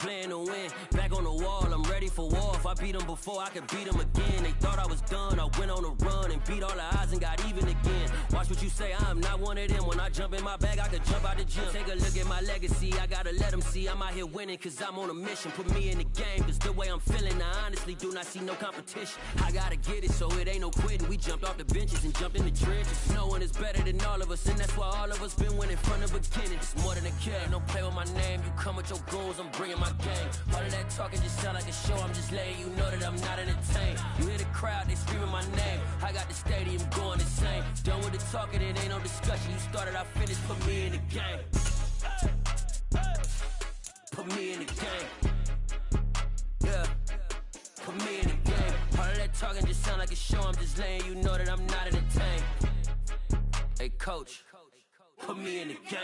Playing to win, back on the wall, I'm ready for war. If I beat them before, I could beat them again. They thought I was done, I went on a run and beat all the odds and got even again. Watch what you say, I'm not one of them. When I jump in my bag, I could jump out the gym. Take a look at my legacy, I gotta let them see I'm out here winning, cause I'm on a mission. Put me in the game, cause the way I'm feeling, I honestly do not see no competition. I gotta get it, so it ain't no quitting. We jumped off the benches and jumped in the trenches. No one is better than all of us, and that's why all of us been winning from the beginning. It's more than a kill, don't play with my name. You come with your goals, I'm bringing my gang. All of that talking just sound like a show. I'm just letting you know that I'm not entertained. You hear the crowd, they screaming my name. I got the stadium going insane. Done with the talking, it ain't no discussion. You started, I finished, put me in the game. Put me in the game. Yeah, put me in the game. All of that talking just sound like a show. I'm just letting you know that I'm not entertained. Hey coach, put me in the game.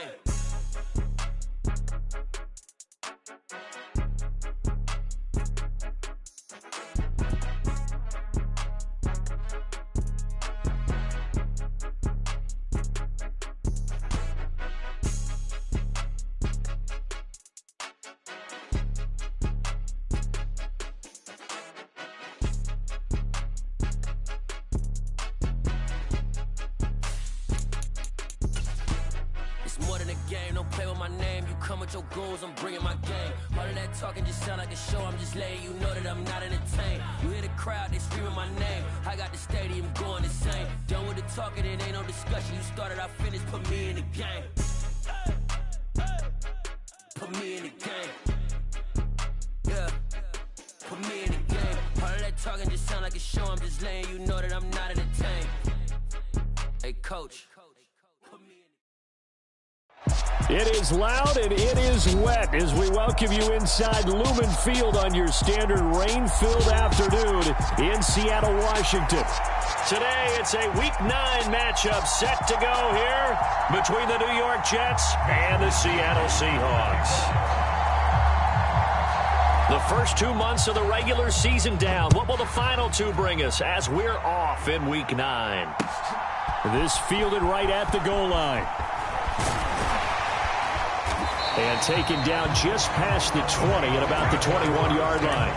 More than a game, don't play with my name. You come with your goals, I'm bringing my game. All of that talking just sound like a show. I'm just letting you know that I'm not entertained. You hear the crowd, they screaming my name. I got the stadium going insane. Done with the talking, it ain't no discussion. You started, I finished, put me in the game. Put me in the game. Yeah, put me in the game. All of that talking just sound like a show. I'm just letting you know that I'm not entertained. Hey coach, put me in. It is loud and it is wet as we welcome you inside Lumen Field on your standard rain-filled afternoon in Seattle, Washington. Today it's a Week 9 matchup set to go here between the New York Jets and the Seattle Seahawks. The first 2 months of the regular season down. What will the final two bring us as we're off in Week 9? This fielded right at the goal line. And taken down just past the 20 at about the 21-yard line.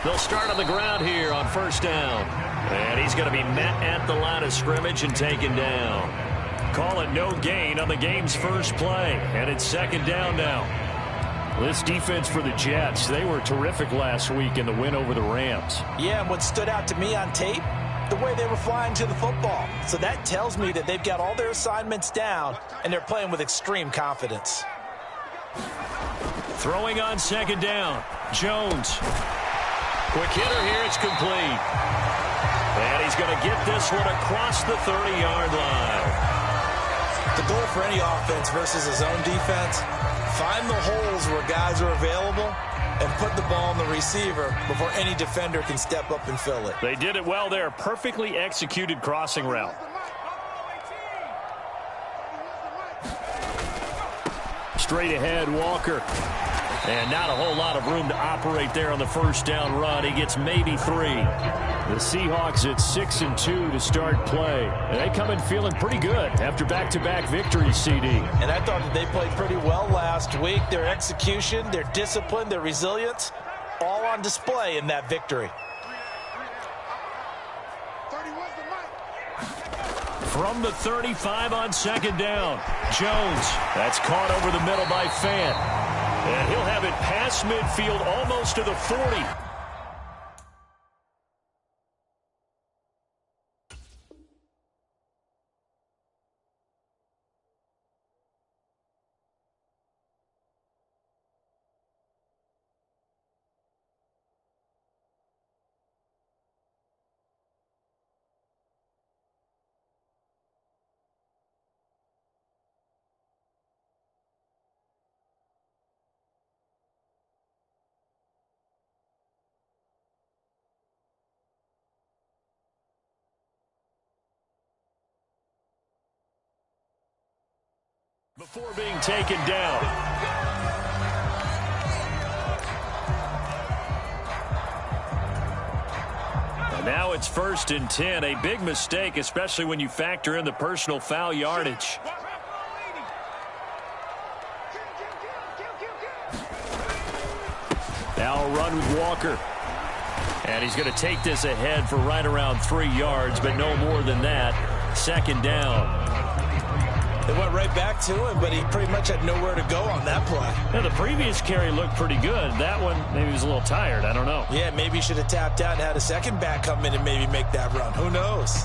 They'll start on the ground here on first down. And he's going to be met at the line of scrimmage and taken down. Call it no gain on the game's first play, and it's second down now. This defense for the Jets, they were terrific last week in the win over the Rams. Yeah, and what stood out to me on tape, the way they were flying to the football. So that tells me that they've got all their assignments down, and they're playing with extreme confidence. Throwing on second down, Jones. Quick hitter here, it's complete. And he's going to get this one across the 30-yard line. The goal for any offense versus a zone defense, find the holes where guys are available and put the ball on the receiver before any defender can step up and fill it. They did it well there. Perfectly executed crossing route. Straight ahead, Walker. And not a whole lot of room to operate there on the first down run. He gets maybe 3. The Seahawks at 6-2 to start play. And they come in feeling pretty good after back-to-back victories, CD. And I thought that they played pretty well last week. Their execution, their discipline, their resilience, all on display in that victory. From the 35 on second down, Jones. That's caught over the middle by Fant. And he'll have it past midfield almost to the 40. Before being taken down. Now it's 1st and 10. A big mistake, especially when you factor in the personal foul yardage. Now a run with Walker. And he's going to take this ahead for right around 3 yards, but no more than that. 2nd down. They went right back to him, but he pretty much had nowhere to go on that play. Now, the previous carry looked pretty good. That one, maybe he was a little tired. I don't know. Yeah, maybe he should have tapped out and had a second back come in and maybe make that run. Who knows?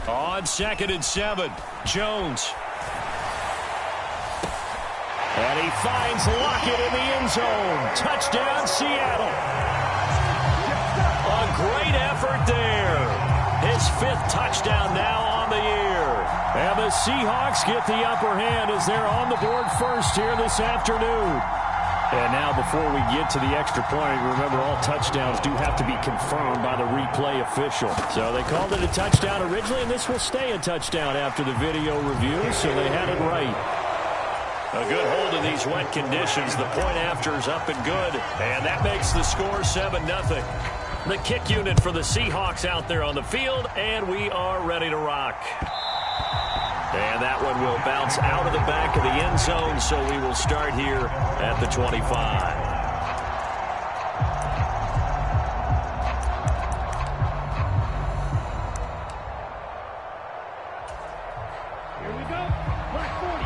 On 2nd and 7, Jones. And he finds Lockett in the end zone. Touchdown, Seattle. A great effort there. His 5th touchdown now on the year. And the Seahawks get the upper hand as they're on the board first here this afternoon. And now before we get to the extra point, remember all touchdowns do have to be confirmed by the replay official. So they called it a touchdown originally, and this will stay a touchdown after the video review, so they had it right. A good hold in these wet conditions. The point after is up and good, and that makes the score 7-0. The kick unit for the Seahawks out there on the field, and we are ready to rock. And that one will bounce out of the back of the end zone, so we will start here at the 25. Here we go. Black 40.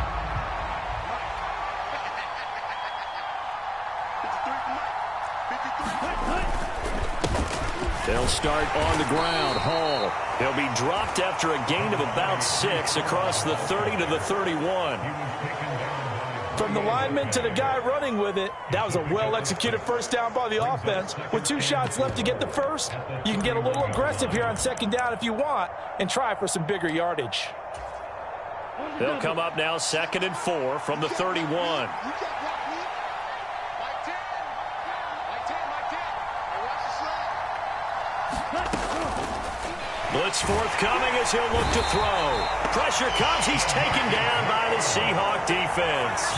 They'll start on the ground. Hall. They'll be dropped after a gain of about 6 across the 30 to the 31. From the lineman to the guy running with it, that was a well-executed first down by the offense. With 2 shots left to get the first, you can get a little aggressive here on 2nd down if you want and try for some bigger yardage. They'll come up now 2nd and 4 from the 31. Blitz forthcoming as he'll look to throw. Pressure comes. He's taken down by the Seahawk defense.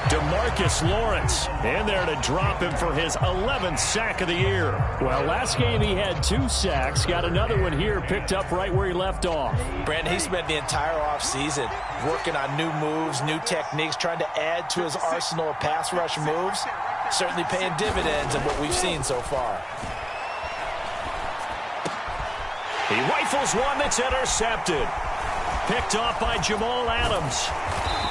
DeMarcus Lawrence in there to drop him for his 11th sack of the year. Well, last game he had 2 sacks. Got another one here picked up right where he left off. Brandon, he spent the entire offseason working on new moves, new techniques, trying to add to his arsenal of pass rush moves. Certainly paying dividends in what we've seen so far. He rifles one that's intercepted. Picked off by Jamal Adams.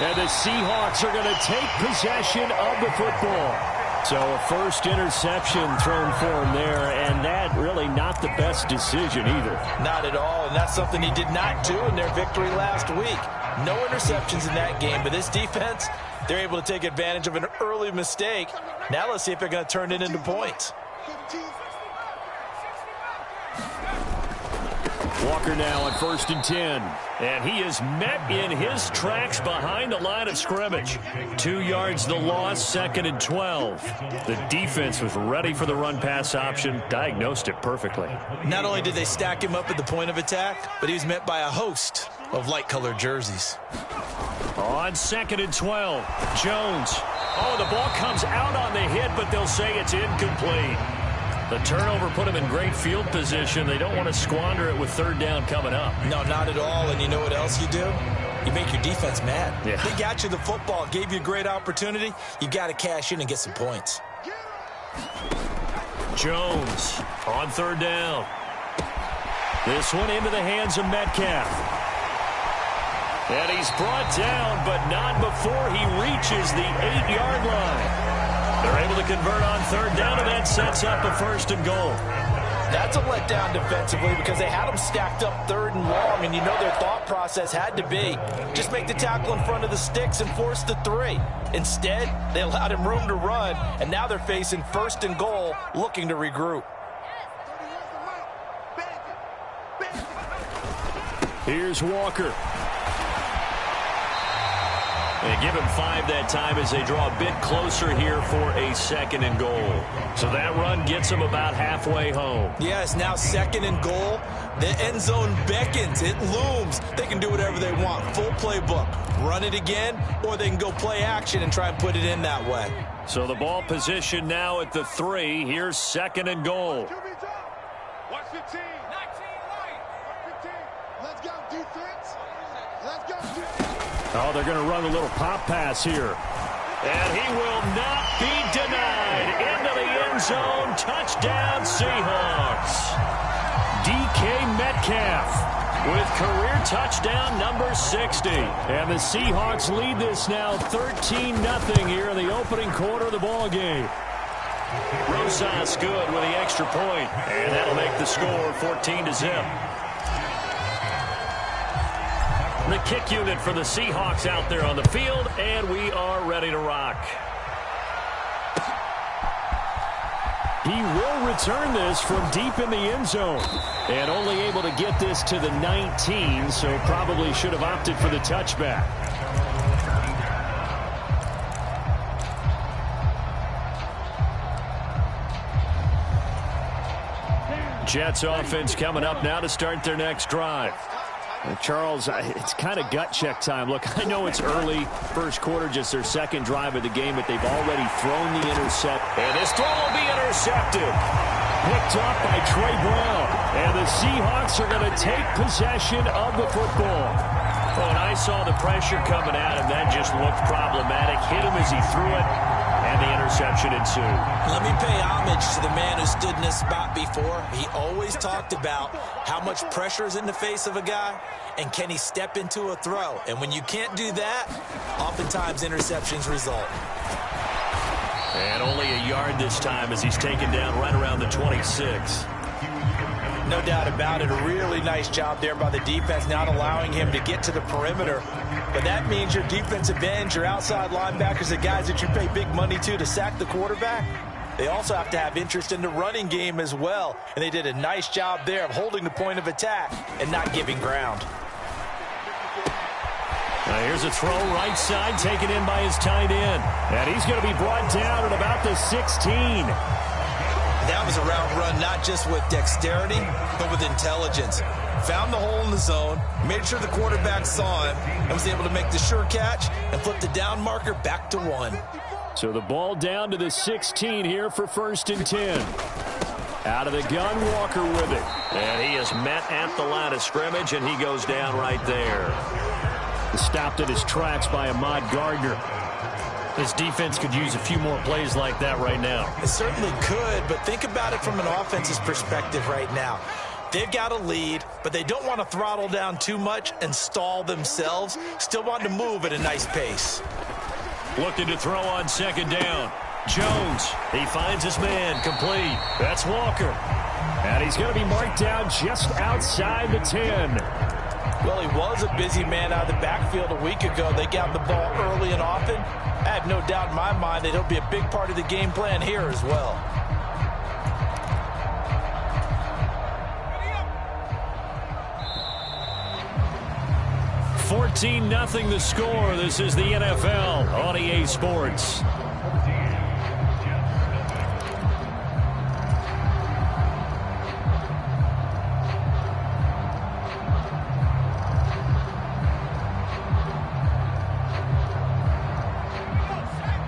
And the Seahawks are going to take possession of the football. So a first interception thrown for him there, and that really not the best decision either. Not at all, and that's something he did not do in their victory last week. No interceptions in that game, but this defense, they're able to take advantage of an early mistake. Now let's see if they're going to turn it into points. Walker now on 1st and 10. And he is met in his tracks behind the line of scrimmage. 2 yards the loss, 2nd and 12. The defense was ready for the run-pass option, diagnosed it perfectly. Not only did they stack him up at the point of attack, but he was met by a host of light-colored jerseys. On 2nd and 12, Jones. Oh, the ball comes out on the hit, but they'll say it's incomplete. The turnover put him in great field position. They don't want to squander it with 3rd down coming up. No, not at all. And you know what else you do? You make your defense mad. Yeah. They got you the football, gave you a great opportunity. You got to cash in and get some points. Jones on 3rd down. This one into the hands of Metcalf. And he's brought down, but not before he reaches the 8-yard line. They're able to convert on 3rd down, and that sets up a 1st and goal. That's a letdown defensively because they had them stacked up 3rd and long, and you know their thought process had to be just make the tackle in front of the sticks and force the 3. Instead, they allowed him room to run, and now they're facing 1st and goal, looking to regroup. Here's Walker. And give him 5 that time as they draw a bit closer here for a 2nd and goal. So that run gets them about halfway home. Yes, now 2nd and goal. The end zone beckons. It looms. They can do whatever they want. Full playbook. Run it again, or they can go play action and try and put it in that way. So the ball position now at the 3. Here's 2nd and goal. Watch 15. 19 right. 15. Let's go defense. Let's go defense. Oh, they're going to run a little pop pass here. And he will not be denied. Into the end zone. Touchdown, Seahawks. DK Metcalf with career touchdown number 60. And the Seahawks lead this now 13-0 here in the opening quarter of the ball game. Rosas good with the extra point. And that'll make the score 14-0. The kick unit for the Seahawks out there on the field, and we are ready to rock. He will return this from deep in the end zone, and only able to get this to the 19, so probably should have opted for the touchback. Jets offense coming up now to start their next drive. Charles, it's kind of gut check time. Look, I know it's early, first quarter, just their 2nd drive of the game, but they've already thrown the intercept. And this throw will be intercepted. Picked up by Trey Brown. And the Seahawks are going to take possession of the football. Oh, and I saw the pressure coming at him. That just looked problematic. Hit him as he threw it, and the interception ensued. Let me pay homage to the man who stood in this spot before. He always talked about how much pressure is in the face of a guy, and can he step into a throw. And when you can't do that, oftentimes interceptions result. And only a yard this time as he's taken down right around the 26. No doubt about it. A really nice job there by the defense, not allowing him to get to the perimeter. But that means your defensive ends, your outside linebackers, the guys that you pay big money to sack the quarterback, they also have to have interest in the running game as well. And they did a nice job there of holding the point of attack and not giving ground. Now here's a throw right side taken in by his tight end. And he's going to be brought down at about the 16. That was a route run not just with dexterity, but with intelligence. Found the hole in the zone, made sure the quarterback saw him, and was able to make the sure catch and flip the down marker back to 1. So the ball down to the 16 here for 1st and 10. Out of the gun, Walker with it. And he is met at the line of scrimmage, and he goes down right there. Stopped at his tracks by Ahmad Gardner. His defense could use a few more plays like that right now. It certainly could, but think about it from an offense's perspective right now. They've got a lead, but they don't want to throttle down too much and stall themselves. Still want to move at a nice pace. Looking to throw on 2nd down. Jones, he finds his man, complete. That's Walker. And he's going to be marked down just outside the 10. Well, he was a busy man out of the backfield a week ago. They got the ball early and often. I have no doubt in my mind that he'll be a big part of the game plan here as well. $14-0 the score. This is the NFL on EA Sports.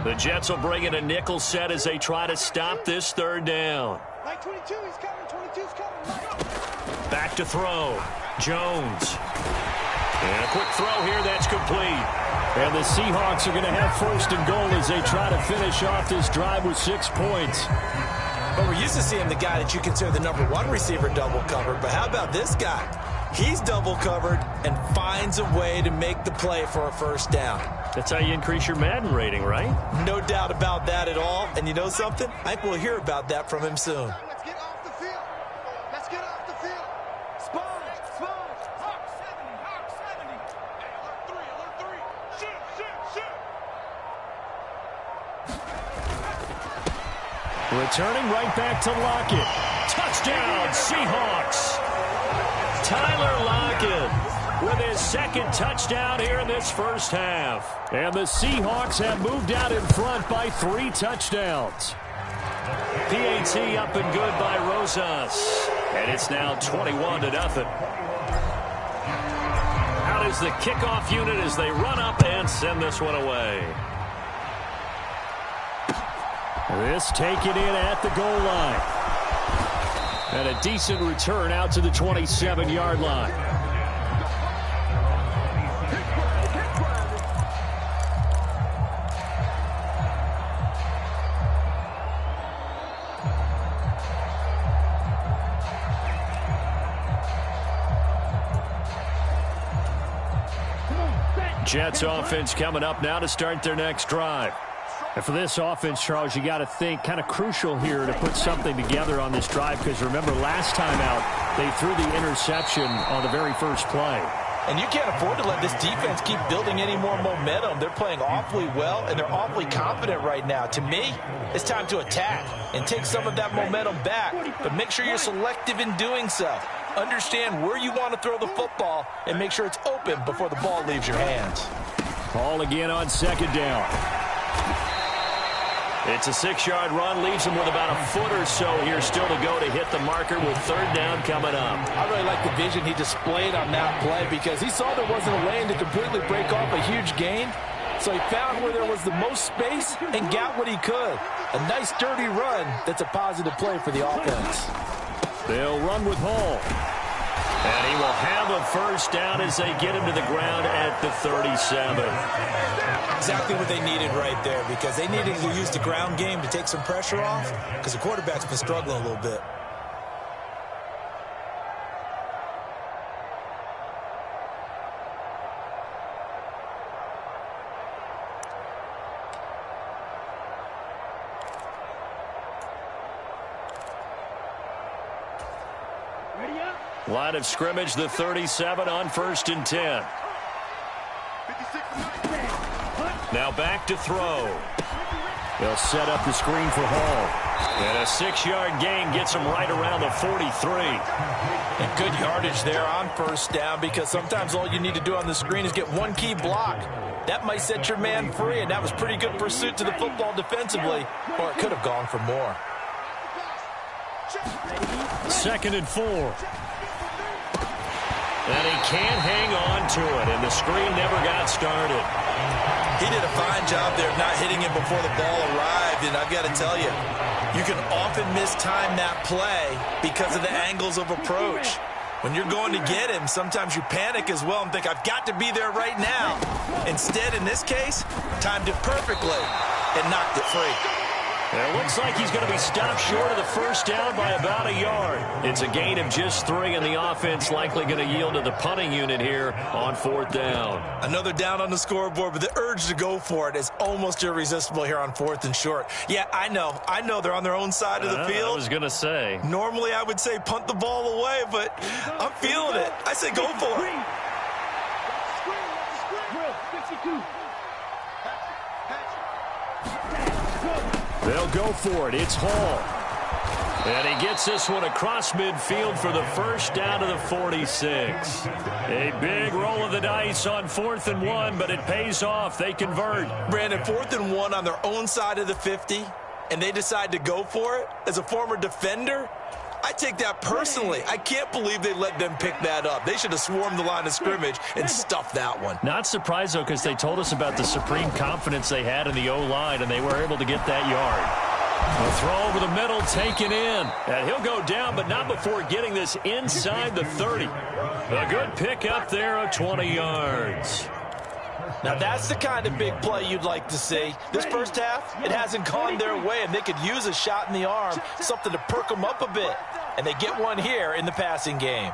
The Jets will bring in a nickel set as they try to stop this 3rd down. 22, he's coming. 22's coming. Back to throw. Jones. And a quick throw here, that's complete. And the Seahawks are going to have 1st and goal as they try to finish off this drive with 6 points. But we're used to seeing the guy that you consider the number 1 receiver double covered. But how about this guy? He's double covered and finds a way to make the play for a 1st down. That's how you increase your Madden rating, right? No doubt about that at all. And you know something? I think we'll hear about that from him soon. Let's get off the field. Let's get off the field. Spawn. Hawk 70. Hey, alert 3. Shoot. Returning right back to Lockett. Touchdown, Seahawks. Tyler Lockett with his second touchdown here in this first half. And the Seahawks have moved out in front by 3 touchdowns. PAT up and good by Rosas. And it's now 21-0. Out is the kickoff unit as they run up and send this one away. This taken in at the goal line. And a decent return out to the 27-yard line. Jets offense coming up now to start their next drive. And for this offense, Charles, you got to think kind of crucial here to put something together on this drive, because remember last time out they threw the interception on the very first play. And you can't afford to let this defense keep building any more momentum. They're playing awfully well, and they're awfully confident right now. To me, it's time to attack and take some of that momentum back, but make sure you're selective in doing so. Understand where you want to throw the football and make sure it's open before the ball leaves your hands. Ball again on second down. It's a 6-yard run, leaves him with about a foot or so here still to go to hit the marker with third down coming up. I really like the vision he displayed on that play because he saw there wasn't a lane to completely break off a huge gain. So he found where there was the most space and got what he could. A nice, dirty run that's a positive play for the offense. They'll run with Hall. And he will have a first down as they get him to the ground at the 37. Exactly what they needed right there, because they needed to use the ground game to take some pressure off, because the quarterback's been struggling a little bit. Line of scrimmage, the 37 on 1st and 10. Now back to throw. They'll set up the screen for Hall. And a 6-yard gain gets him right around the 43. And good yardage there on first down, because sometimes all you need to do on the screen is get one key block. That might set your man free, and that was pretty good pursuit to the football defensively, or it could have gone for more. 2nd and 4. And he can't hang on to it, and the screen never got started. He did a fine job there of not hitting him before the ball arrived, and I've got to tell you, you can often mistime that play because of the angles of approach. When you're going to get him, sometimes you panic as well and think, I've got to be there right now. Instead, in this case, timed it perfectly and knocked it free. It looks like he's going to be stopped short of the first down by about a yard. It's a gain of just 3, and the offense likely going to yield to the punting unit here on 4th down. Another down on the scoreboard, but the urge to go for it is almost irresistible here on 4th and short. Yeah, I know they're on their own side of the field. I was going to say. Normally I would say punt the ball away, but I'm feeling it. I say go for it. They'll go for it. It's Hall. And he gets this one across midfield for the first down to the 46. A big roll of the dice on 4th and 1, but it pays off. They convert. Brandon, 4th and 1 on their own side of the 50, and they decide to go for it. As a former defender, I take that personally. I can't believe they let them pick that up. They should have swarmed the line of scrimmage and stuffed that one. Not surprised, though, because they told us about the supreme confidence they had in the O-line, and they were able to get that yard. A throw over the middle, taken in. And he'll go down, but not before getting this inside the 30. A good pick up there of 20 yards. Now, that's the kind of big play you'd like to see. This first half, it hasn't gone their way, and they could use a shot in the arm, something to perk them up a bit. And they get one here in the passing game.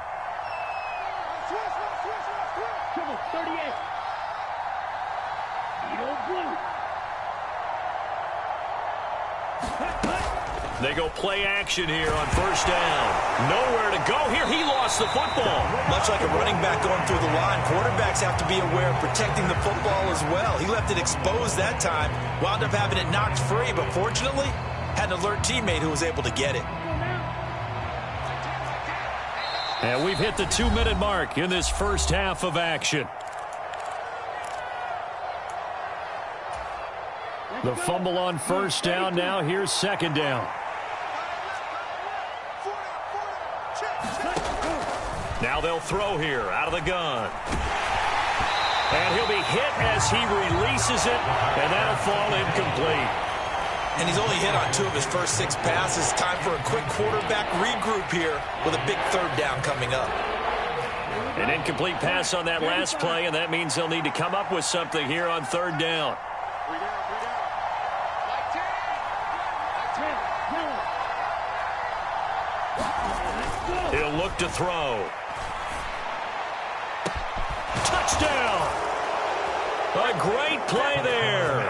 They go play action here on first down. Nowhere to go here. He lost the football. Much like a running back going through the line, quarterbacks have to be aware of protecting the football as well. He left it exposed that time, wound up having it knocked free, but fortunately, had an alert teammate who was able to get it. And we've hit the 2-minute mark in this first half of action. The fumble on first down. Now here's second down. Now they'll throw here out of the gun. And he'll be hit as he releases it, and that'll fall incomplete. And he's only hit on 2 of his first 6 passes. Time for a quick quarterback regroup here with a big third down coming up. An incomplete pass on that last play, and that means they'll need to come up with something here on third down. He'll look to throw. Touchdown! A great play there.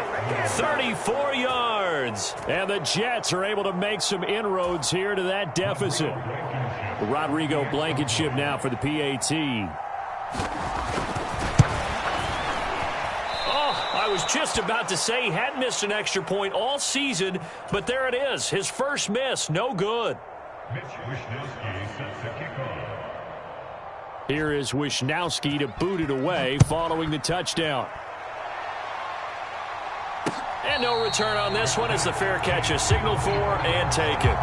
34 yards. And the Jets are able to make some inroads here to that deficit. Rodrigo Blankenship now for the PAT. Oh, I was just about to say he hadn't missed an extra point all season, but there it is. His first miss, no good. Here is Wishnowski to boot it away following the touchdown. And no return on this one as the fair catch is signaled for and taken.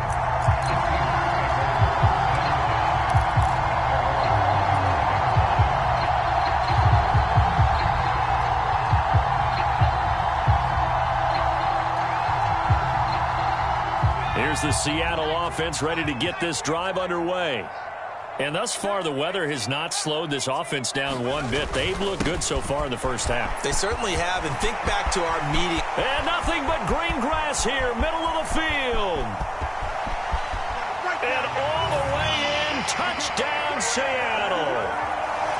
Here's the Seattle offense ready to get this drive underway. And thus far, the weather has not slowed this offense down one bit. They've looked good so far in the first half. They certainly have, and think back to our meeting. And nothing but green grass here, middle of the field. And all the way in, touchdown Seattle.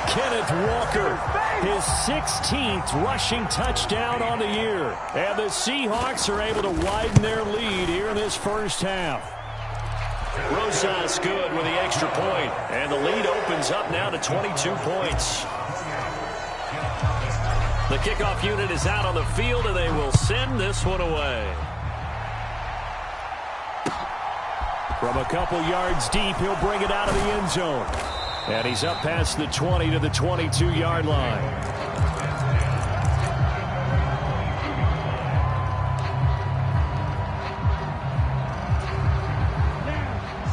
Kenneth Walker, his 16th rushing touchdown on the year. And the Seahawks are able to widen their lead here in this first half. Rosas good with the extra point, and the lead opens up now to 22 points. The kickoff unit is out on the field, and they will send this one away. From a couple yards deep, he'll bring it out of the end zone. And he's up past the 20 to the 22-yard line.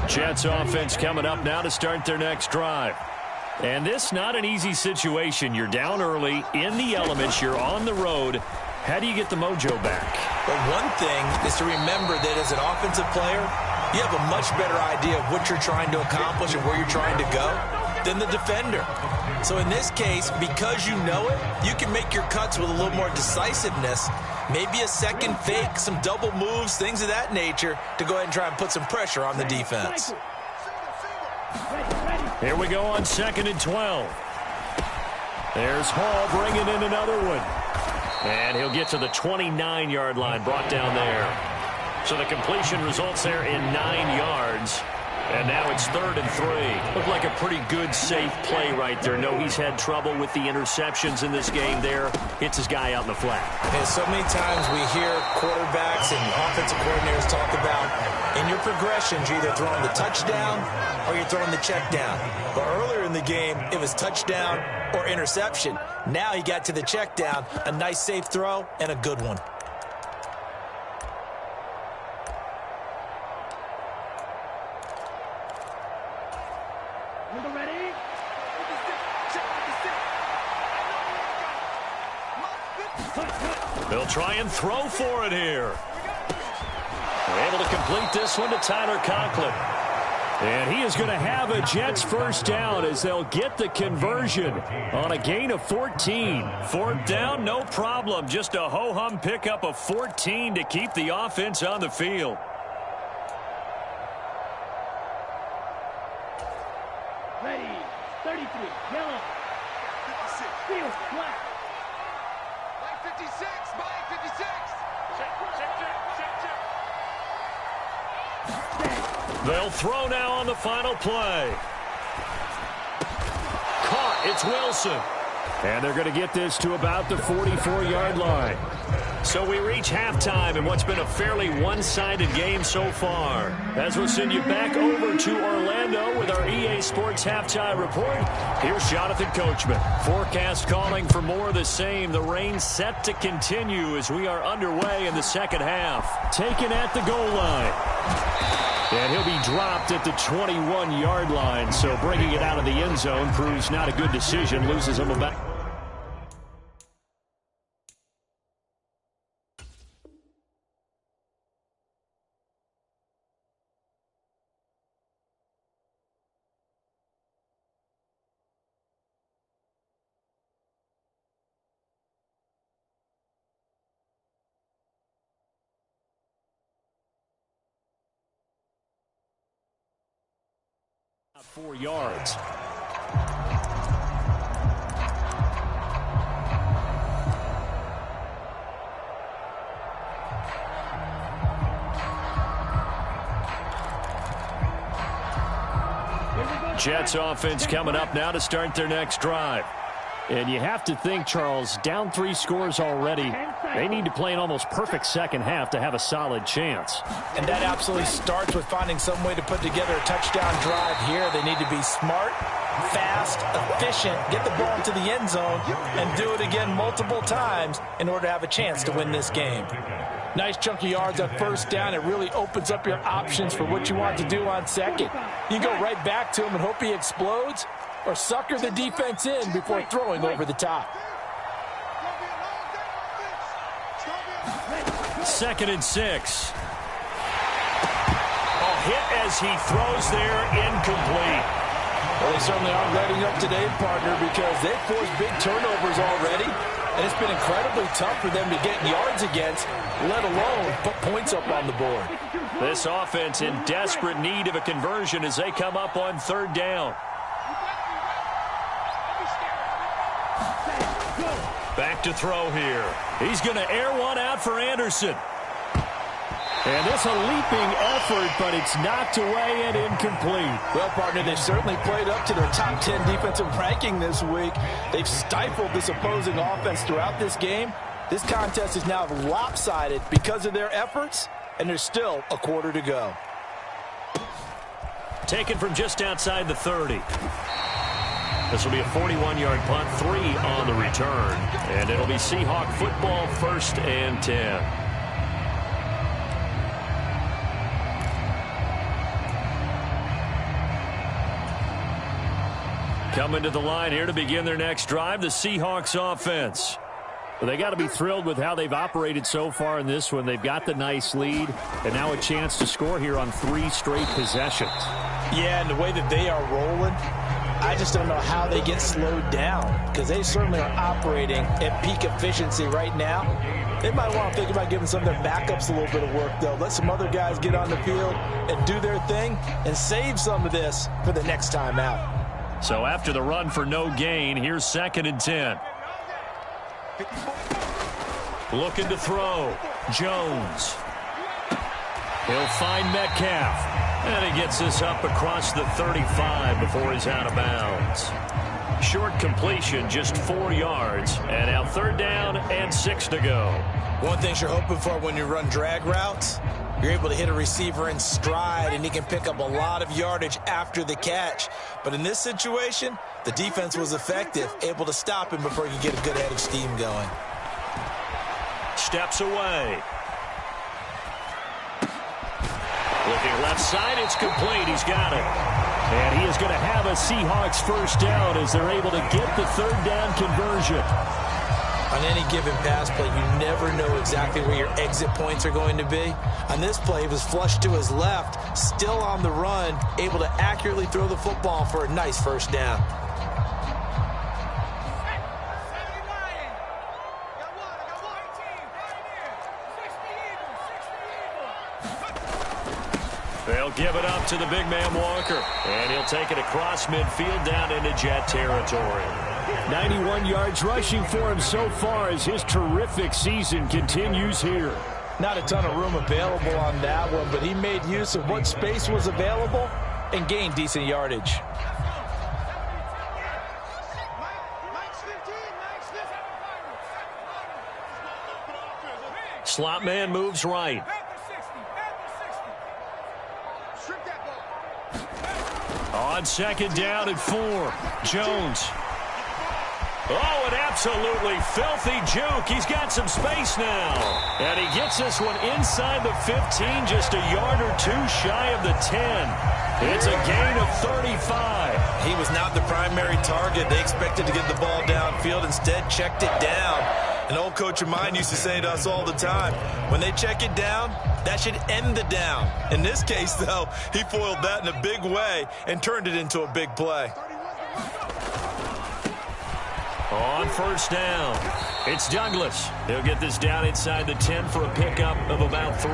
Jets offense coming up now to start their next drive. And this not an easy situation. You're down early, in the elements, you're on the road. How do you get the mojo back? But one thing is to remember that as an offensive player, you have a much better idea of what you're trying to accomplish and where you're trying to go than the defender. So in this case, because you know it, you can make your cuts with a little more decisiveness. Maybe a second fake, some double moves, things of that nature to go ahead and try and put some pressure on the defense. Here we go on 2nd and 12. There's Hall bringing in another one. And he'll get to the 29-yard line, brought down there. So the completion results there in 9 yards. And now it's 3rd and 3. Looked like a pretty good, safe play right there. No, he's had trouble with the interceptions in this game there. Hits his guy out in the flat. And so many times we hear quarterbacks and offensive coordinators talk about in your progressions, you're either throwing the touchdown or you're throwing the check down. But earlier in the game, it was touchdown or interception. Now he got to the check down, a nice safe throw, and a good one. They'll try and throw for it here. They're able to complete this one to Tyler Conklin. And he is going to have a Jets first down as they'll get the conversion on a gain of 14. 4th down, no problem. Just a ho-hum pickup of 14 to keep the offense on the field. Ready, 33, yellow. 56, field, black. Line 56, line 56. Check. They'll throw now on the final play. Caught, it's Wilson. And they're going to get this to about the 44-yard line. So we reach halftime in what's been a fairly one-sided game so far. As we'll send you back over to Orlando with our EA Sports Halftime Report, here's Jonathan Coachman. Forecast calling for more of the same. The rain set to continue as we are underway in the second half. Taken at the goal line. And he'll be dropped at the 21-yard line, so bringing it out of the end zone proves not a good decision. Loses him about... ...4 yards. Jets offense coming up now to start their next drive. And you have to think, Charles, down 3 scores already. They need to play an almost perfect second half to have a solid chance. And that absolutely starts with finding some way to put together a touchdown drive here. They need to be smart, fast, efficient, get the ball into the end zone, and do it again multiple times in order to have a chance to win this game. Nice chunky yards on first down. It really opens up your options for what you want to do on second. You go right back to him and hope he explodes, or sucker the defense in before throwing over the top. 2nd and 6. A hit as he throws there, incomplete. Well, they certainly aren't letting up today, partner, because they've forced big turnovers already, and it's been incredibly tough for them to get yards against, let alone put points up on the board. This offense in desperate need of a conversion as they come up on 3rd down. Back to throw here. He's going to air one out for Anderson. And this a leaping effort, but it's knocked away and incomplete. Well, partner, they've certainly played up to their top 10 defensive ranking this week. They've stifled this opposing offense throughout this game. This contest is now lopsided because of their efforts, and there's still a quarter to go. Taken from just outside the 30. This will be a 41-yard punt, 3 on the return. And it'll be Seahawk football, 1st and 10. Coming to the line here to begin their next drive, the Seahawks offense. Well, they got to be thrilled with how they've operated so far in this one. They've got the nice lead, and now a chance to score here on 3 straight possessions. Yeah, and the way that they are rolling, I just don't know how they get slowed down, because they certainly are operating at peak efficiency right now. They might want to think about giving some of their backups a little bit of work, though. Let some other guys get on the field and do their thing and save some of this for the next time out. So after the run for no gain, here's 2nd and 10. Looking to throw. Jones. He'll find Metcalf. And he gets this up across the 35 before he's out of bounds. Short completion, just 4 yards. And now 3rd down and 6 to go. One thing you're hoping for when you run drag routes, you're able to hit a receiver in stride, and he can pick up a lot of yardage after the catch. But in this situation, the defense was effective, able to stop him before he could get a good head of steam going. Steps away. Looking left side, it's complete. He's got it. And he is going to have a Seahawks 1st down as they're able to get the 3rd down conversion. On any given pass play, you never know exactly where your exit points are going to be. On this play, it was flushed to his left, still on the run, able to accurately throw the football for a nice 1st down. They'll give it up to the big man Walker. And he'll take it across midfield down into Jet territory. 91 yards rushing for him so far as his terrific season continues here. Not a ton of room available on that one, but he made use of what space was available and gained decent yardage. slot man moves right. On second down and 4, Jones. Oh, an absolutely filthy juke. He's got some space now. And he gets this one inside the 15, just a yard or two shy of the 10. It's a gain of 35. He was not the primary target. They expected to get the ball downfield. Instead, checked it down. An old coach of mine used to say to us all the time, when they check it down, that should end the down. In this case, though, he foiled that in a big way and turned it into a big play. On first down, it's Douglas. He'll get this down inside the 10 for a pickup of about 3.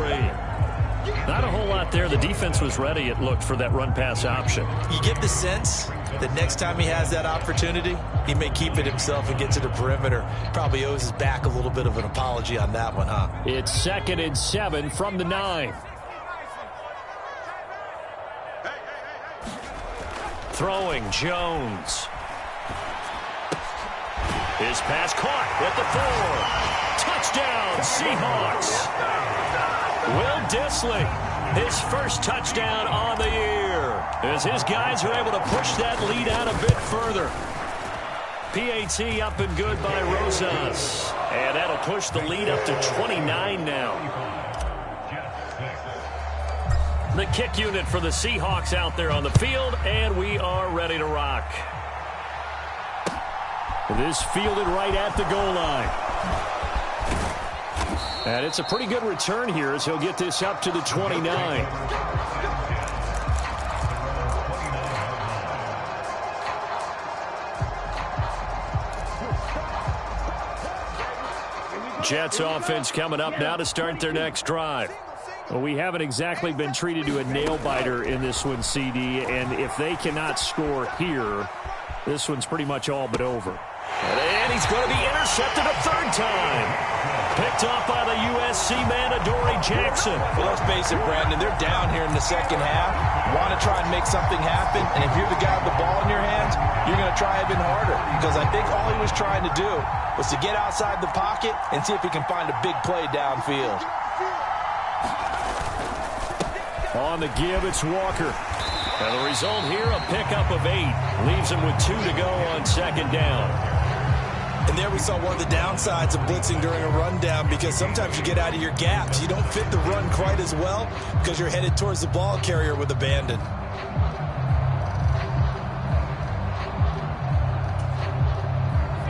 Not a whole lot there. The defense was ready, it looked, for that run-pass option. You get the sense that next time he has that opportunity, he may keep it himself and get to the perimeter. Probably owes his back a little bit of an apology on that one, huh? It's 2nd and 7 from the 9. Throwing, Jones. His pass caught at the 4. Touchdown, Seahawks. Will Dissling, his first touchdown on the year, as his guys are able to push that lead out a bit further. PAT up and good by Rosas. And that'll push the lead up to 29 now. The kick unit for the Seahawks out there on the field, and we are ready to rock. This fielded right at the goal line. And it's a pretty good return here as he'll get this up to the 29. Jets offense coming up now to start their next drive. Well, we haven't exactly been treated to a nail-biter in this one, CD, and if they cannot score here, this one's pretty much all but over. And he's going to be intercepted a 3rd time. Picked off by the USC man, Adoree Jackson. Well, let's face it, Brandon, they're down here in the second half. Want to try and make something happen, and if you're the guy with the ball in your hands, you're going to try even harder, because I think all he was trying to do was to get outside the pocket and see if he can find a big play downfield. On the give, it's Walker. And the result here, a pickup of 8. Leaves him with 2 to go on second down. And there we saw one of the downsides of blitzing during a rundown, because sometimes you get out of your gaps. You don't fit the run quite as well because you're headed towards the ball carrier with abandon.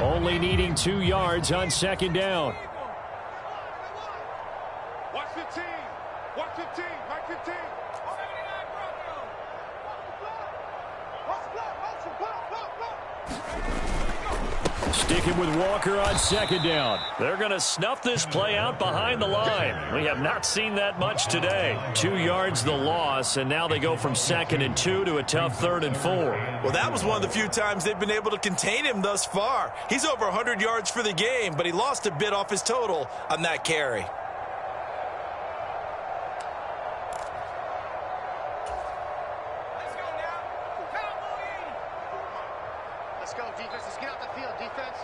Only needing 2 yards on second down. Watch 15. Watch 15. Mike 15. Sticking with Walker on second down. They're going to snuff this play out behind the line. We have not seen that much today. 2 yards the loss, and now they go from 2nd and 2 to a tough 3rd and 4. Well, that was one of the few times they've been able to contain him thus far. He's over 100 yards for the game, but he lost a bit off his total on that carry. Let's go, defense. Let's get out the field, defense.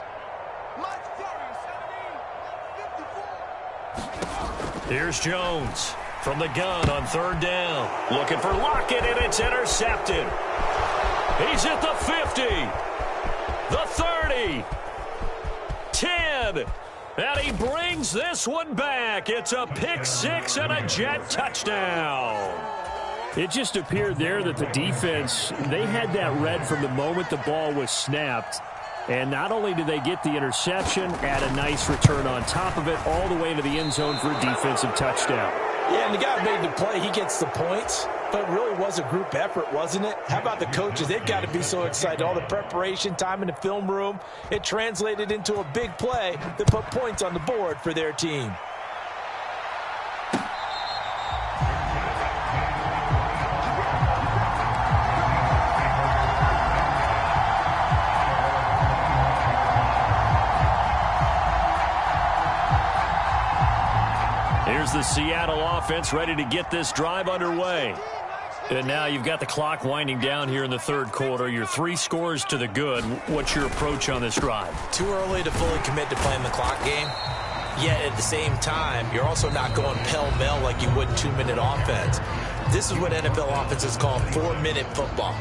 Mike 54. Here's Jones from the gun on 3rd down. Looking for Lockett, and it's intercepted. He's at the 50, the 30, 10, and he brings this one back. It's a pick 6 and a Jet touchdown. It just appeared there that the defense, they had that read from the moment the ball was snapped. And not only did they get the interception, add a nice return on top of it, all the way into the end zone for a defensive touchdown. Yeah, and the guy made the play. He gets the points. But it really was a group effort, wasn't it? How about the coaches? They've got to be so excited. All the preparation time in the film room, it translated into a big play that put points on the board for their team. Here's the Seattle offense ready to get this drive underway. And now you've got the clock winding down here in the 3rd quarter. You're 3 scores to the good. What's your approach on this drive? Too early to fully commit to playing the clock game. Yet at the same time, you're also not going pell-mell like you would in 2-minute offense. This is what NFL offenses call 4-minute football.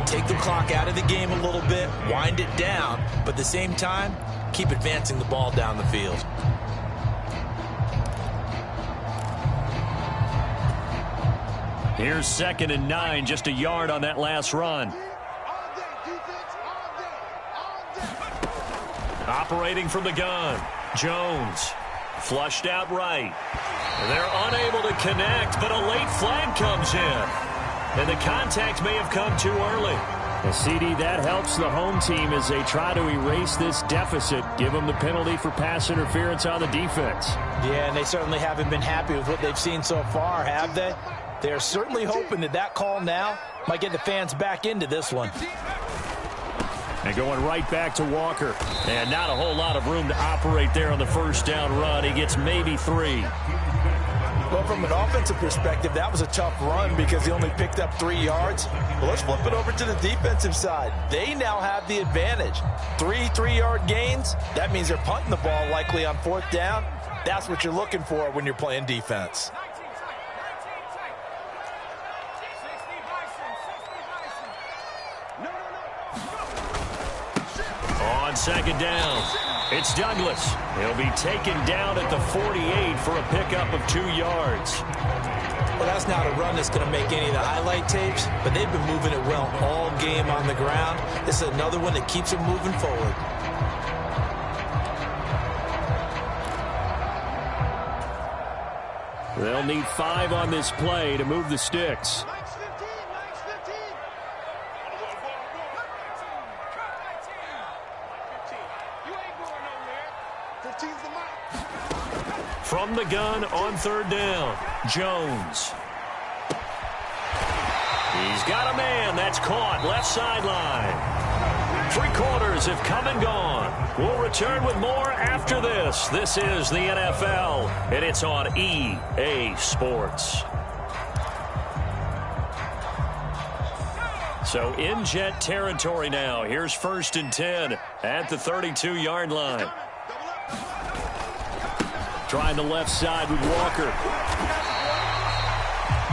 Take the clock out of the game a little bit, wind it down, but at the same time, keep advancing the ball down the field. Here's 2nd and 9, just a yard on that last run. Operating from the gun, Jones. Flushed out right. They're unable to connect, but a late flag comes in. And the contact may have come too early. And CD, that helps the home team as they try to erase this deficit. Give them the penalty for pass interference on the defense. Yeah, and they certainly haven't been happy with what they've seen so far, have they? They're certainly hoping that that call now might get the fans back into this one. And going right back to Walker. And not a whole lot of room to operate there on the first down run. He gets maybe 3. Well, from an offensive perspective, that was a tough run because he only picked up 3 yards. Well, let's flip it over to the defensive side. They now have the advantage. 3 3-yard gains. That means they're punting the ball likely on 4th down. That's what you're looking for when you're playing defense. On 2nd down, it's Douglas. He'll be taken down at the 48 for a pickup of 2 yards. Well, that's not a run that's going to make any of the highlight tapes, but they've been moving it well all game on the ground. This is another one that keeps them moving forward. They'll need 5 on this play to move the sticks. From the gun on 3rd down, Jones. He's got a man. That's caught. Left sideline. 3 quarters have come and gone. We'll return with more after this. This is the NFL, and it's on EA Sports. So in Jet territory now. Here's 1st and 10 at the 32-yard line. Trying the left side with Walker.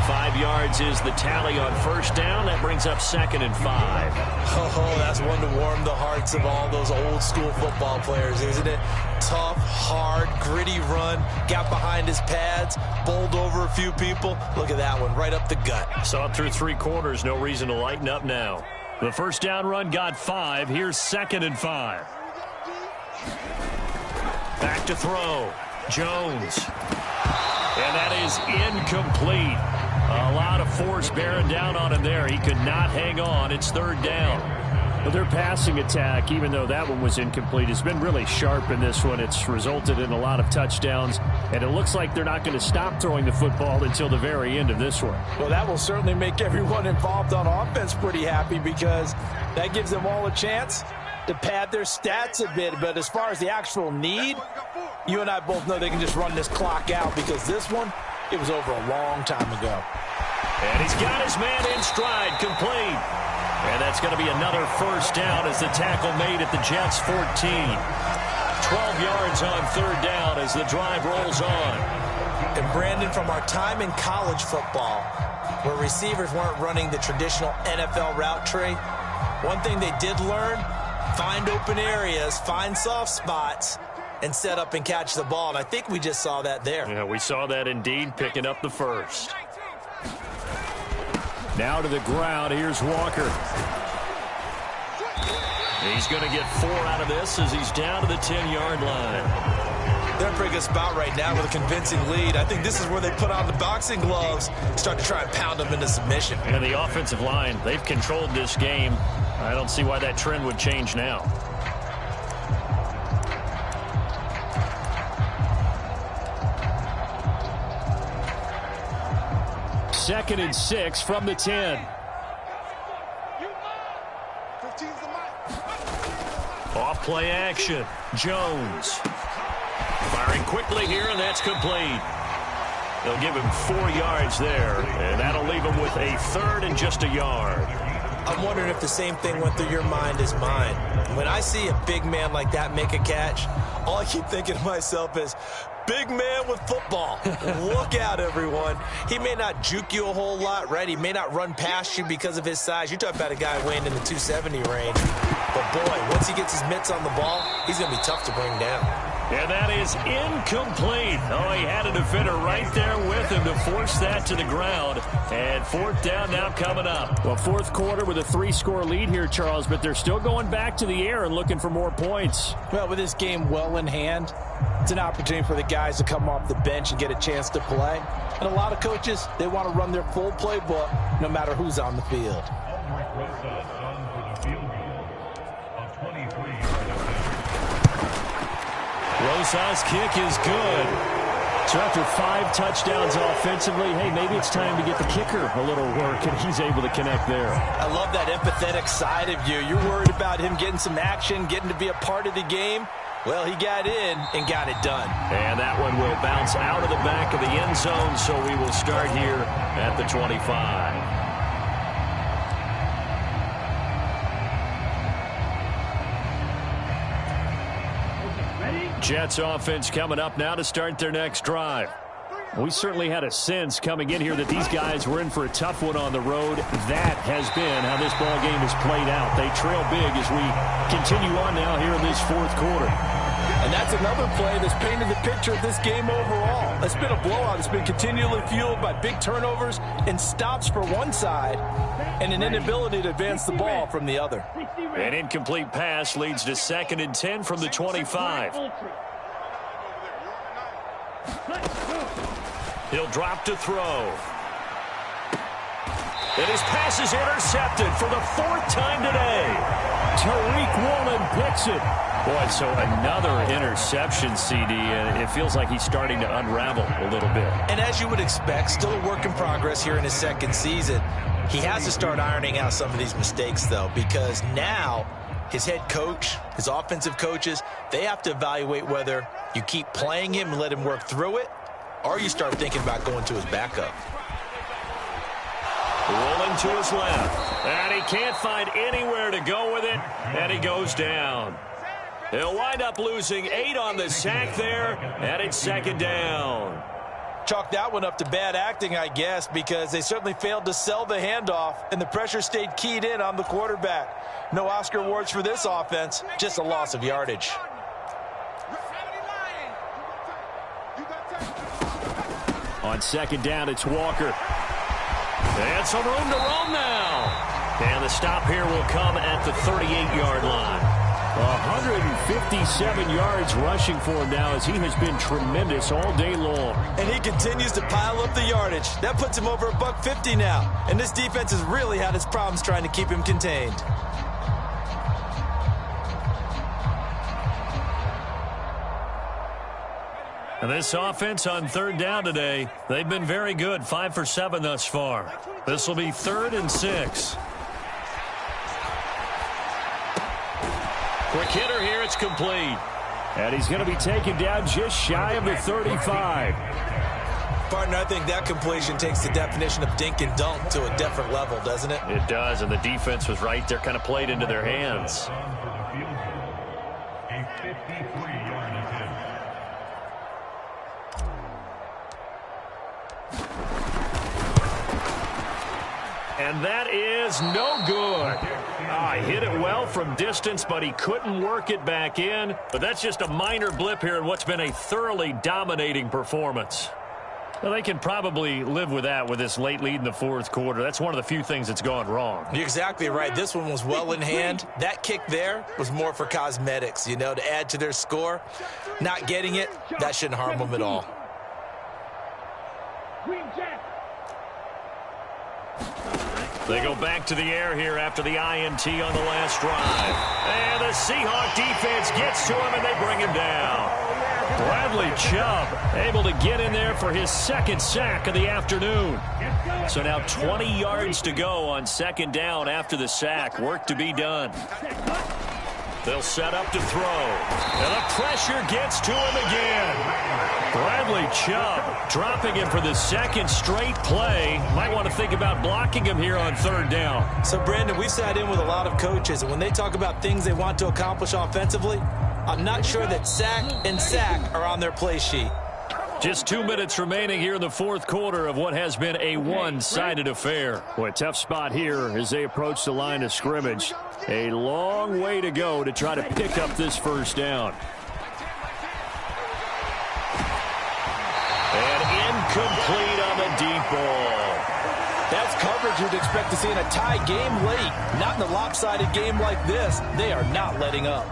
5 yards is the tally on 1st down. That brings up 2nd and 5. Oh, that's one to warm the hearts of all those old school football players, isn't it? Tough, hard, gritty run. Got behind his pads, bowled over a few people. Look at that one, right up the gut. Saw it through 3 quarters. No reason to lighten up now. The 1st down run got 5. Here's 2nd and 5. Back to throw. Jones. And that is incomplete. A lot of force bearing down on him there. He could not hang on. It's 3rd down. But their passing attack, even though that one was incomplete, has been really sharp in this one. It's resulted in a lot of touchdowns, and it looks like they're not going to stop throwing the football until the very end of this one. Well, that will certainly make everyone involved on offense pretty happy because that gives them all a chance to pad their stats a bit. But as far as the actual need, you and I both know they can just run this clock out because this one, it was over a long time ago. And he's got his man in stride, complete. And that's going to be another 1st down as the tackle made at the Jets' 14. 12 yards on 3rd down as the drive rolls on. And Brandon, from our time in college football, where receivers weren't running the traditional NFL route tree, one thing they did learn, find open areas, find soft spots, and set up and catch the ball. And I think we just saw that there. Yeah, we saw that indeed, picking up the 1st. Now to the ground. Here's Walker. He's going to get 4 out of this as he's down to the 10-yard line. They're in a pretty good spot right now with a convincing lead. I think this is where they put on the boxing gloves, start to try and pound them into submission. And the offensive line, they've controlled this game. I don't see why that trend would change now. Second and 6 from the 10. Off play action. Jones. Firing quickly here, and that's complete. They'll give him 4 yards there, and that'll leave him with a 3rd and just a yard. I'm wondering if the same thing went through your mind as mine. When I see a big man like that make a catch, all I keep thinking to myself is, Big man with football. Look out, everyone. He may not juke you a whole lot, right? He may not run past you because of his size. You're talking about a guy weighing in the 270 range. But, boy, once he gets his mitts on the ball, he's going to be tough to bring down. And that is incomplete. Oh, he had a defender right there with him to force that to the ground. And fourth down now coming up. Well, fourth quarter with a 3-score lead here, Charles, but they're still going back to the air and looking for more points. Well, with this game well in hand, it's an opportunity for the guys to come off the bench and get a chance to play. And a lot of coaches, they want to run their full playbook no matter who's on the field. Rosa's kick is good. So after 5 touchdowns offensively, hey, maybe it's time to get the kicker a little work, and he's able to connect there. I love that empathetic side of you. You're worried about him getting some action, getting to be a part of the game. Well, he got in and got it done. And that one will bounce out of the back of the end zone, so we will start here at the 25. Jets offense coming up now to start their next drive. We certainly had a sense coming in here that these guys were in for a tough one on the road. That has been how this ball game has played out. They trail big as we continue on now here in this fourth quarter. And that's another play that's painted the picture of this game overall. It's been a blowout. It's been continually fueled by big turnovers and stops for one side and an inability to advance the ball from the other. An incomplete pass leads to 2nd and 10 from the 25. He'll drop to throw. And his pass is intercepted for the 4th time today. Tariq Woolen picks it. Boy, so another interception, CD, and it feels like he's starting to unravel a little bit. And as you would expect, still a work in progress here in his 2nd season. He has to start ironing out some of these mistakes, though, because now his head coach, his offensive coaches, they have to evaluate whether you keep playing him and let him work through it, or you start thinking about going to his backup. Rolling to his left, and he can't find anywhere to go with it, and he goes down. He'll wind up losing 8 on the sack there, and it's 2nd down. Chalk that one up to bad acting, I guess, because they certainly failed to sell the handoff, and the pressure stayed keyed in on the quarterback. No Oscar awards for this offense, just a loss of yardage. On 2nd down, it's Walker. And some room to roam now. And the stop here will come at the 38-yard line. 157 yards rushing for him now as he has been tremendous all day long. And he continues to pile up the yardage. That puts him over $150 now. And this defense has really had its problems trying to keep him contained. And this offense on 3rd down today, they've been very good, 5 for 7 thus far. This will be 3rd and 6. Quick hitter here, it's complete. And he's going to be taken down just shy of the 35. Partner, I think that completion takes the definition of dink and dunk to a different level, doesn't it? It does, and the defense was right there, kind of played into their hands. And that is no good. He hit it well from distance, but he couldn't work it back in. But that's just a minor blip here in what's been a thoroughly dominating performance. Well, they can probably live with that with this late lead in the 4th quarter. That's one of the few things that's gone wrong. You're exactly right. This one was well in hand. That kick there was more for cosmetics, you know, to add to their score. Not getting it, that shouldn't harm them at all. They go back to the air here after the INT on the last drive. And the Seahawk defense gets to him, and they bring him down. Bradley Chubb able to get in there for his 2nd sack of the afternoon. So now 20 yards to go on 2nd down after the sack. Work to be done. They'll set up to throw. And the pressure gets to him again. Bradley Chubb dropping him for the 2nd straight play. Might want to think about blocking him here on 3rd down. So, Brandon, we've sat in with a lot of coaches, and when they talk about things they want to accomplish offensively, I'm not sure that sack and sack are on their play sheet. Just 2 minutes remaining here in the fourth quarter of what has been a one-sided affair. Boy, a tough spot here as they approach the line of scrimmage. A long way to go to try to pick up this first down. And incomplete on the deep ball. That's coverage you'd expect to see in a tie game late. Not in a lopsided game like this. They are not letting up.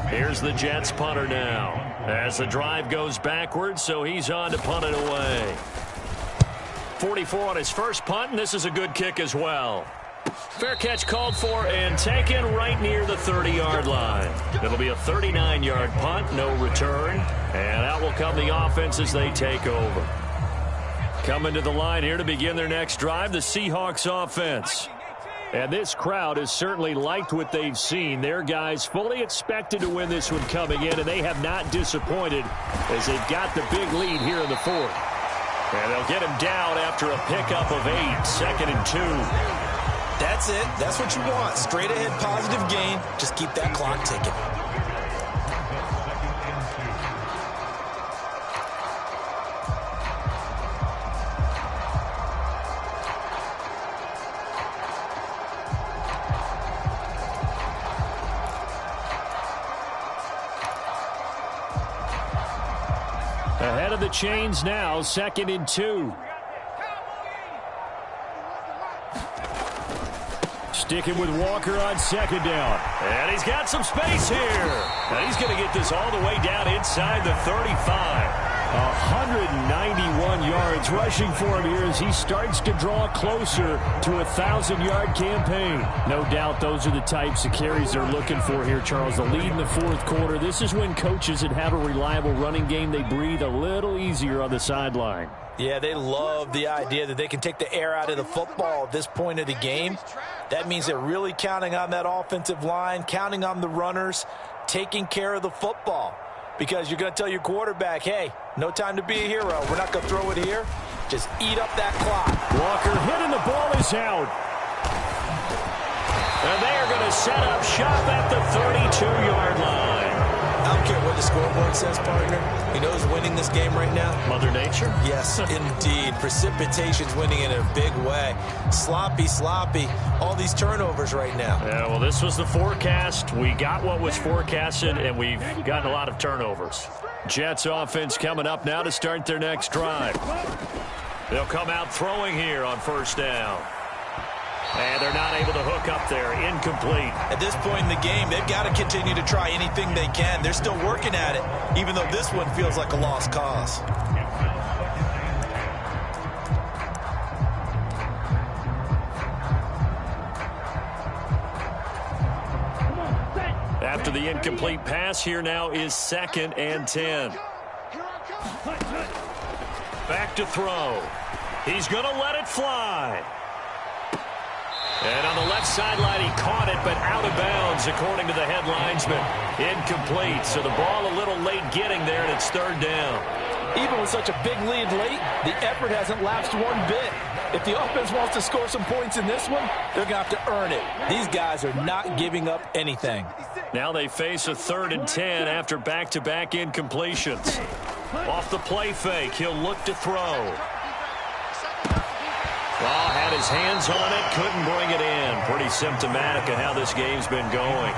Here's the Jets punter now. As the drive goes backwards, so he's on to punt it away. 44 on his first punt, and this is a good kick as well. Fair catch called for and taken right near the 30-yard line. It'll be a 39-yard punt, no return. And out will come the offense as they take over. Coming to the line here to begin their next drive, the Seahawks offense. And this crowd has certainly liked what they've seen. Their guys fully expected to win this one coming in, and they have not disappointed as they've got the big lead here in the fourth. And they'll get him down after a pickup of 8, 2nd and 2. That's it. That's what you want. Straight ahead positive gain. Just keep that clock ticking. Ahead of the chains now, 2nd and 2. Sticking with Walker on 2nd down. And he's got some space here. And he's going to get this all the way down inside the 35. 191 yards rushing for him here as he starts to draw closer to a 1,000-yard campaign. No doubt those are the types of carries they're looking for here, Charles. The lead in the fourth quarter. This is when coaches that have a reliable running game, they breathe a little easier on the sideline. Yeah, they love the idea that they can take the air out of the football at this point of the game. That means they're really counting on that offensive line, counting on the runners, taking care of the football. Because you're going to tell your quarterback, hey, no time to be a hero. We're not going to throw it here. Just eat up that clock. Walker hitting the ball is out. And they are going to set up shop at the 32-yard line. I don't care what the scoreboard says, partner. You know who's winning this game right now? Mother Nature? Yes, indeed. Precipitation's winning in a big way. Sloppy, all these turnovers right now. Yeah, well, this was the forecast. We got what was forecasted, and we've gotten a lot of turnovers. Jets offense coming up now to start their next drive. They'll come out throwing here on first down. And they're not able to hook up there. Incomplete. At this point in the game, they've got to continue to try anything they can. They're still working at it, even though this one feels like a lost cause. After the incomplete pass, here now is 2nd and 10. Back to throw. He's going to let it fly. And on the left sideline, he caught it, but out of bounds, according to the head linesman. Incomplete, so the ball a little late getting there, and it's 3rd down. Even with such a big lead late, the effort hasn't lapsed one bit. If the offense wants to score some points in this one, they're going to have to earn it. These guys are not giving up anything. Now they face a 3rd and 10 after back-to-back incompletions. Off the play fake, he'll look to throw. Well, had his hands on it, couldn't bring it in. Pretty symptomatic of how this game's been going.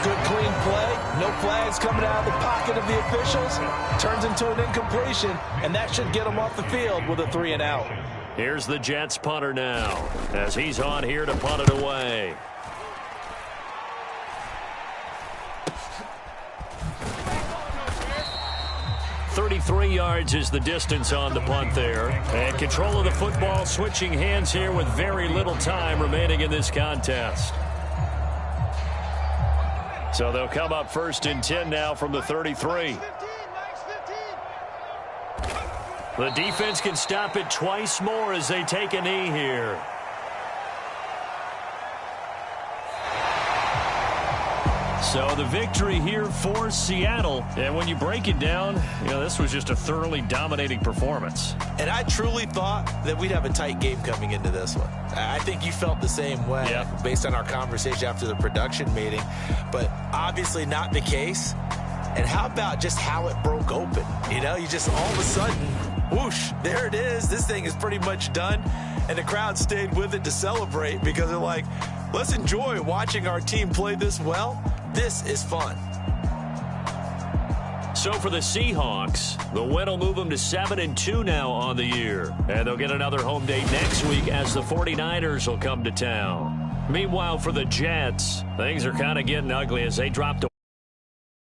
Good clean play. No flags coming out of the pocket of the officials. Turns into an incompletion, and that should get him off the field with a 3 and out. Here's the Jets punter now as he's on here to punt it away. .33 yards is the distance on the punt there. And control of the football, switching hands here with very little time remaining in this contest. So they'll come up 1st and 10 now from the 33. The defense can stop it twice more as they take a knee here. So the victory here for Seattle. And when you break it down, this was just a thoroughly dominating performance. And I truly thought that we'd have a tight game coming into this one. I think you felt the same way based on our conversation after the production meeting. But obviously not the case. And how about just how it broke open? You just all of a sudden, whoosh, there it is. This thing is pretty much done. And the crowd stayed with it to celebrate because they're like, let's enjoy watching our team play this well. This is fun. So for the Seahawks, the win will move them to 7-2 now on the year. And they'll get another home date next week as the 49ers will come to town. Meanwhile, for the Jets, things are kind of getting ugly as they drop to